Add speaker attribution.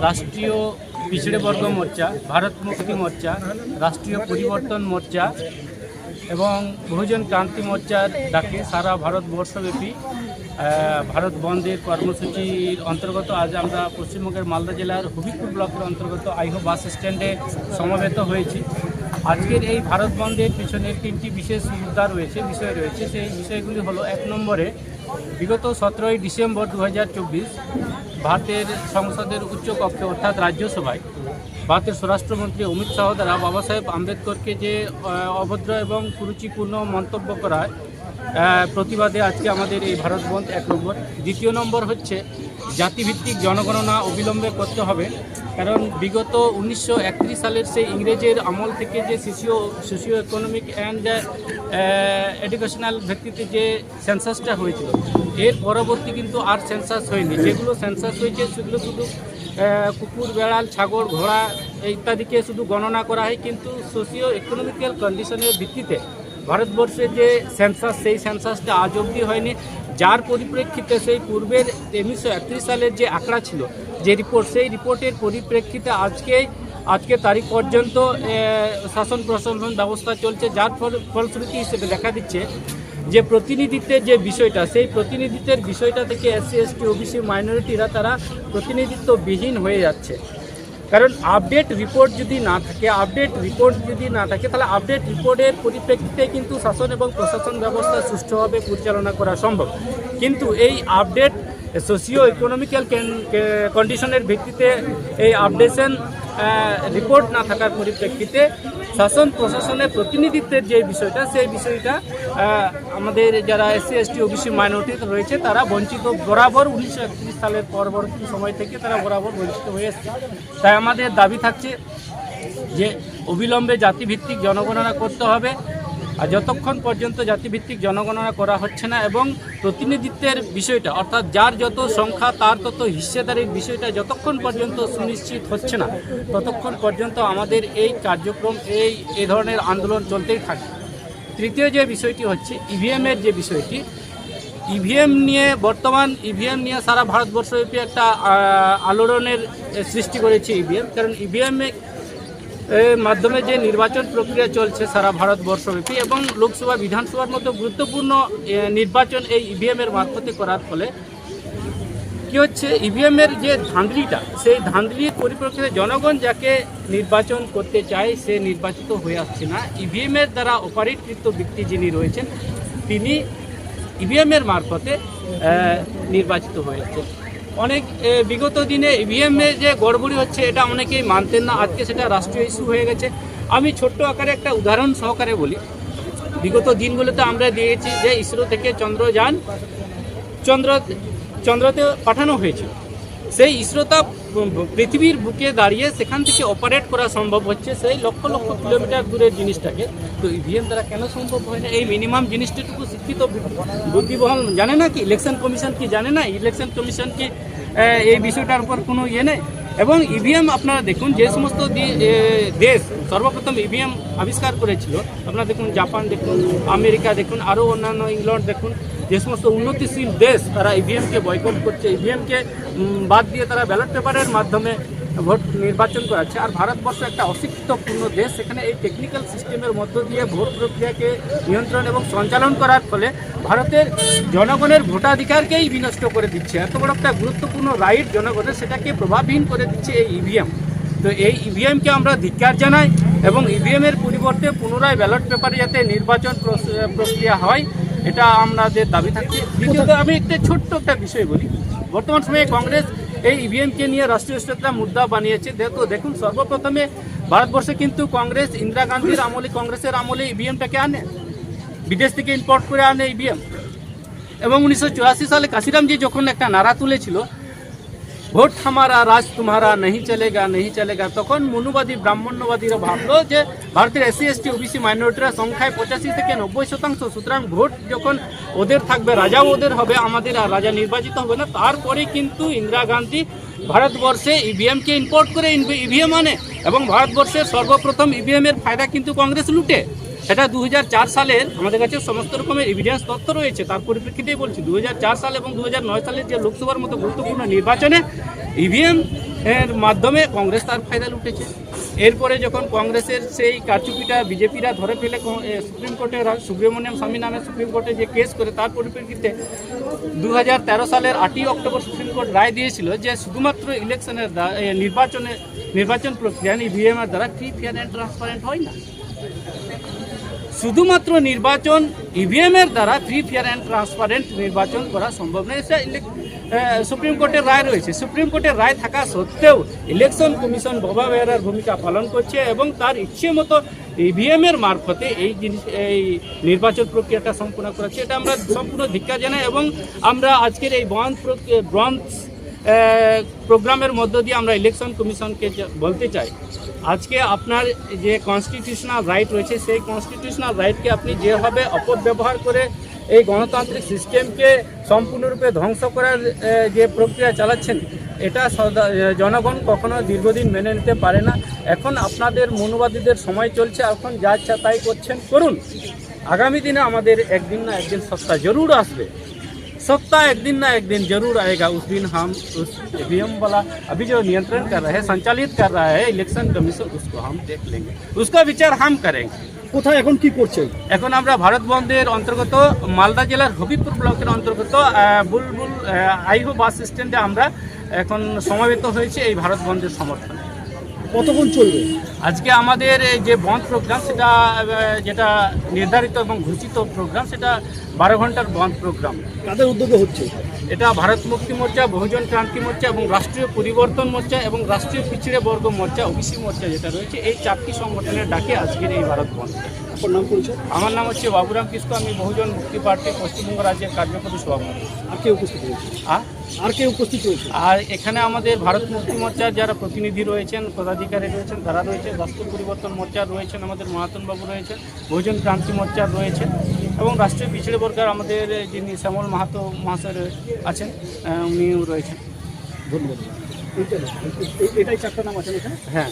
Speaker 1: রাষ্ট্রীয় পিছড়ে বর্গ মোর্চা, ভারত মুক্তি মোর্চা, রাষ্ট্রীয় পরিবর্তন মোর্চা এবং বহুজন ক্রান্তি মোর্চার ডাকে সারা ভারতবর্ষব্যাপী ভারত বন্ধের কর্মসূচির অন্তর্গত আজ আমরা পশ্চিমবঙ্গের মালদা জেলার হবিপুর ব্লকের অন্তর্গত আইহো বাস স্ট্যান্ডে সমবেত হয়েছি। আজকের এই ভারত বন্ধের পিছনে তিনটি বিশেষ বিষয় রয়েছে। সেই বিষয়গুলি হলো, 1 নম্বরে বিগত 17ই ডিসেম্বর 2024 ভারতের সংসদের উচ্চকক্ষে অর্থাৎ রাজ্যসভায় ভারতের স্বরাষ্ট্রমন্ত্রী অমিত শাহ দ্বারা বাবা সাহেব আম্বেদকরকে যে অভদ্র এবং কুরুচিপূর্ণ মন্তব্য করায় প্রতিবাদে আজকে আমাদের এই ভারত বন্ধ 1 নম্বর। দ্বিতীয় নম্বর হচ্ছে জাতিভিত্তিক জনগণনা অবিলম্বে করতে হবে, কারণ বিগত 1931 সালের সেই ইংরেজের আমল থেকে যে সোশিও ইকোনমিক অ্যান্ড এডুকেশনাল ভিত্তিতে যে সেন্সাসটা হয়েছিল, এর পরবর্তী কিন্তু আর সেন্সাস হয়নি। যেগুলো সেন্সাস হয়েছে সেগুলো শুধু কুকুর, বেড়াল, ছাগল, ঘোড়া ইত্যাদিকে শুধু গণনা করা হয়, কিন্তু সোশিও ইকোনমিক্যাল কন্ডিশনের ভিত্তিতে ভারতবর্ষের যে সেন্সাস, সেই সেন্সাসটা আজ অবধি হয়নি। যার পরিপ্রেক্ষিতে সেই পূর্বের 1931 সালের যে আঁকড়া ছিল, যে রিপোর্ট, সেই রিপোর্টের পরিপ্রেক্ষিতে আজকে তারিখ পর্যন্ত শাসন প্রশাসন ব্যবস্থা চলছে, যার ফলশ্রুতি হিসেবে দেখা দিচ্ছে যে প্রতিনিধিত্বের যে বিষয়টা, সেই প্রতিনিধিত্বের বিষয়টা থেকে SC ST OBC মাইনরিটিরা তারা প্রতিনিধিত্ববিহীন হয়ে যাচ্ছে। কারণ আপডেট রিপোর্ট যদি না থাকে তাহলে আপডেট রিপোর্টের পরিপ্রেক্ষিতে কিন্তু শাসন এবং প্রশাসন ব্যবস্থা সুষ্ঠুভাবে পরিচালনা করা সম্ভব। কিন্তু এই আপডেট সোশিও ইকোনমিক্যাল কন্ডিশনের ভিত্তিতে এই আপডেশন রিপোর্ট না থাকার পরিপ্রেক্ষিতে শাসন প্রশাসনের প্রতিনিধিত্বের যে বিষয়টা, সেই বিষয়টা আমাদের যারা SC ST OBC মাইনরিটি রয়েছে তারা বঞ্চিত, বরাবর 1931 সালের পরবর্তী সময় থেকে তারা বরাবর বঞ্চিত হয়ে এসেছে। তাই আমাদের দাবি থাকছে যে অবিলম্বে জাতিভিত্তিক জনগণনা করতে হবে। আর যতক্ষণ পর্যন্ত জাতিভিত্তিক জনগণনা করা হচ্ছে না এবং প্রতিনিধিত্বের বিষয়টা, অর্থাৎ যার যত সংখ্যা তার তত হিস্সেদারির বিষয়টা যতক্ষণ পর্যন্ত সুনিশ্চিত হচ্ছে না, ততক্ষণ পর্যন্ত আমাদের এই কার্যক্রম, এই ধরনের আন্দোলন চলতেই থাকবে। তৃতীয় যে বিষয়টি হচ্ছে ইভিএমের যে বিষয়টি, ইভিএম নিয়ে সারা ভারতবর্ষব্যাপী একটা আলোড়নের সৃষ্টি করেছে ইভিএম। কারণ ইভিএমের মাধ্যমে যে নির্বাচন প্রক্রিয়া চলছে সারা ভারতবর্ষব্যাপী এবং লোকসভা, বিধানসভার মতো গুরুত্বপূর্ণ নির্বাচন এই ইভিএমের মারফতে করার ফলে কী হচ্ছে, ইভিএমের যে ধাঁধলিটা, সেই ধাঁধলির পরিপ্রেক্ষিতে জনগণ যাকে নির্বাচন করতে চায় সে নির্বাচিত হয়ে আসছে না। ইভিএমের দ্বারা অপারেটকৃত ব্যক্তি যিনি রয়েছেন তিনি ইভিএমের মারফতে নির্বাচিত হয়েছে। অনেক বিগত দিনে ইভিএমে যে গড়বড়ি হচ্ছে এটা অনেকেই মানতেন না, আজকে সেটা রাষ্ট্রীয় ইস্যু হয়ে গেছে। আমি ছোট্ট আকারে একটা উদাহরণ সহকারে বলি। বিগত দিনগুলোতে আমরা দেখেছি যে ইসরো থেকে চন্দ্রযান চন্দ্রতে পাঠানো হয়েছিল। সেই ইসরোটা পৃথিবীর বুকে দাঁড়িয়ে সেখান থেকে অপারেট করা সম্ভব হচ্ছে সেই লক্ষ লক্ষ কিলোমিটার দূরের জিনিসটাকে। তো ইভিএম দ্বারা কেন সম্ভব হয় না? এই মিনিমাম জিনিসটাটুকু শিক্ষিত বুদ্ধিবল জানে না কি? ইলেকশন কমিশন কি জানে না? ইলেকশন কমিশন কি এই বিষয়টার উপর কোনো ইয়ে নেই? এবং ইভিএম আপনারা দেখুন, যে সমস্ত দেশ সর্বপ্রথম ইভিএম আবিষ্কার করেছিল, আপনারা দেখুন জাপান দেখুন, আমেরিকা দেখুন, আরও অন্যান্য ইংল্যান্ড দেখুন, যে সমস্ত উন্নতিশীল দেশ তারা ইভিএমকে বয়কট করছে, ইভিএমকে বাদ দিয়ে তারা ব্যালট পেপারের মাধ্যমে ভোট নির্বাচন করাচ্ছে। আর ভারতবর্ষ একটা অশিক্ষিতপূর্ণ দেশ, সেখানে এই টেকনিক্যাল সিস্টেমের মধ্য দিয়ে ভোট প্রক্রিয়াকে নিয়ন্ত্রণ এবং সঞ্চালন করার ফলে ভারতের জনগণের ভোটাধিকারকেই বিনষ্ট করে দিচ্ছে। এত বড় একটা গুরুত্বপূর্ণ রাইট জনগণের, সেটাকে প্রভাবহীন করে দিচ্ছে এই ইভিএম। তো এই ইভিএমকে আমরা ধিক্কার জানাই এবং ইভিএমের পরিবর্তে পুনরায় ব্যালট পেপারে যাতে নির্বাচন প্রক্রিয়া হয়, এটা আমাদের দাবি থাকছে। দ্বিতীয়ত আমি একটা ছোট্ট একটা বিষয় বলি। বর্তমান সময়ে কংগ্রেস এই ইভিএমকে নিয়ে রাষ্ট্রীয় স্তরে মুদ্রা বানিয়েছে। দেখুন, সর্বপ্রথমে ভারতবর্ষে কিন্তু কংগ্রেস, ইন্দিরা গান্ধীর আমলে, কংগ্রেসের আমলে ইভিএমটাকে আনে, বিদেশ থেকে ইম্পোর্ট করে আনে ইভিএম। এবং 1984 সালে কাশিরামজি যখন একটা নারা তুলেছিল, ভোট হামারা রাজ তুমারা नहीं চলেগা, তখন মনুবাদী ব্রাহ্মণ্যবাদীরা ভাবলো যে ভারতের SC ST OBC মাইনরিটিরা সংখ্যায় 85 থেকে 90%, সুতরাং ভোট যখন ওদের থাকবে, রাজাও ওদের হবে, আমাদের আর রাজা নির্বাচিত হবে না। তারপরে কিন্তু ইন্দিরা গান্ধী ভারতবর্ষে ইভিএমকে ইম্পোর্ট করে ইভিএম আনে এবং ভারতবর্ষের সর্বপ্রথম ইভিএমের ফায়দা কিন্তু কংগ্রেস লুটে। সেটা 2004 সালের আমাদের কাছে সমস্ত রকমের এভিডেন্স তথ্য রয়েছে। তার পরিপ্রেক্ষিতেই বলছি 2004 সাল এবং 2009 সালের যে লোকসভার মতো গুরুত্বপূর্ণ নির্বাচনে ইভিএম এর মাধ্যমে কংগ্রেস তার ফায়দা লুটেছে। এরপরে যখন কংগ্রেসের সেই কারচুপিটা বিজেপিরা ধরে ফেলে সুপ্রিম কোর্টে সুব্রমণিয়াম স্বামী নামে সুপ্রিম কোর্টে যে কেস করে, তার পরিপ্রেক্ষিতে 2013 সালের 8ই অক্টোবর সুপ্রিম কোর্ট রায় দিয়েছিল যে শুধুমাত্র ইলেকশনের নির্বাচন প্রক্রিয়া ইভিএমের দ্বারা ফ্রি, ফেয়ার অ্যান্ড ট্রান্সপারেন্ট হয় না। শুধুমাত্র নির্বাচন ইভিএমের দ্বারা ফ্রি, ফেয়ার অ্যান্ড ট্রান্সপারেন্ট নির্বাচন করা সম্ভব নয়। সুপ্রিম কোর্টের রায় রয়েছে। সুপ্রিম কোর্টের রায় থাকা সত্ত্বেও ইলেকশন কমিশন বোবা বেয়ারার ভূমিকা পালন করছে এবং তার ইচ্ছে মতো ইভিএমের মারফতে এই নির্বাচন প্রক্রিয়াটা সম্পূর্ণ করেছে। এটা আমরা সম্পূর্ণ ধিক্কার জানাই এবং আমরা আজকের এই ব্রঞ্জ প্রোগ্রামের মধ্য দিয়ে আমরা ইলেকশন কমিশনকে বলতে চাই, আজকে আপনার যে কনস্টিটিউশনাল রাইট রয়েছে সেই কনস্টিটিউশনাল রাইটকে আপনি যেভাবে অপব্যবহার করে এই গণতান্ত্রিক সিস্টেমকে সম্পূর্ণরূপে ধ্বংস করার যে প্রক্রিয়া চালাচ্ছেন, এটা জনগণ কখনো দীর্ঘদিন মেনে নিতে পারে না। এখন আপনাদের মনোবাদীদের সময় চলছে, এখন যা ইচ্ছা তাই করুন। আগামী দিনে আমাদের একদিন না একদিন সত্তা জরুর আসবে। सत्ता एक दिन ना एक दिन जरूर आएगा। उस दिन हम उस ईवीएम वाला अभी जो नियंत्रण कर रहे हैं, संचालित कर रहा है इलेक्शन कमीशन, उसको हम देख लेंगे, उसका विचार हम करेंगे।
Speaker 2: কোথায় এখন কি করছেন?
Speaker 1: এখন আমরা ভারত বন্ধের অন্তর্গত মালদা জেলার হবিবপুর ব্লকের অন্তর্গত বুলবুল আইহো বাস স্ট্যান্ডে আমরা এখন সমবেত হয়েছে এই ভারত বন্ধের সমর্থনে।
Speaker 2: কতক্ষণ চলবে
Speaker 1: আজকে আমাদের যে বন্ধ প্রোগ্রাম, সেটা যেটা নির্ধারিত এবং ঘোষিত প্রোগ্রাম, সেটা 12 ঘন্টার বন্ধ প্রোগ্রাম।
Speaker 2: কাদের উদ্যোগে হচ্ছে?
Speaker 1: এটা ভারত মুক্তি মোর্চা, বহুজন ক্রান্তি মোর্চা এবং রাষ্ট্রীয় পরিবর্তন মোর্চা এবং রাষ্ট্রীয় পিছিড়ে বর্গ মোর্চা, ওবিসি মোর্চা যেটা রয়েছে, এই 4টি সংগঠনের ডাকে আজকের এই ভারত বন্ধ।
Speaker 2: আপনার নাম পরিচয়?
Speaker 1: আমার নাম হচ্ছে বাবুরাম কিসকো, আমি বহুজন মুক্তি পার্টি পশ্চিমবঙ্গ রাজ্যের কার্যকরী সভাপতি।
Speaker 2: আর কে উপস্থিত রয়েছে? আর কে উপস্থিত রয়েছে?
Speaker 1: আর এখানে আমাদের ভারত মুক্তি মোর্চার যারা প্রতিনিধি রয়েছেন, পদাধিকারী রয়েছেন, তারা রয়েছেন। রাষ্ট্রীয় পরিবর্তন মোর্চার রয়েছেন আমাদের মহাতন বাবু রয়েছেন, বহুজন ক্রান্তি মোর্চার রয়েছেন এবং রাষ্ট্রীয় পিছিড়ে বর্গের আমাদের যিনি শ্যামল মাহাতো মহাশয় আছেন, উনিও রয়েছেন।
Speaker 2: ধন্যবাদ। এটাই 4টা নাম আছেন এখানে?
Speaker 1: হ্যাঁ।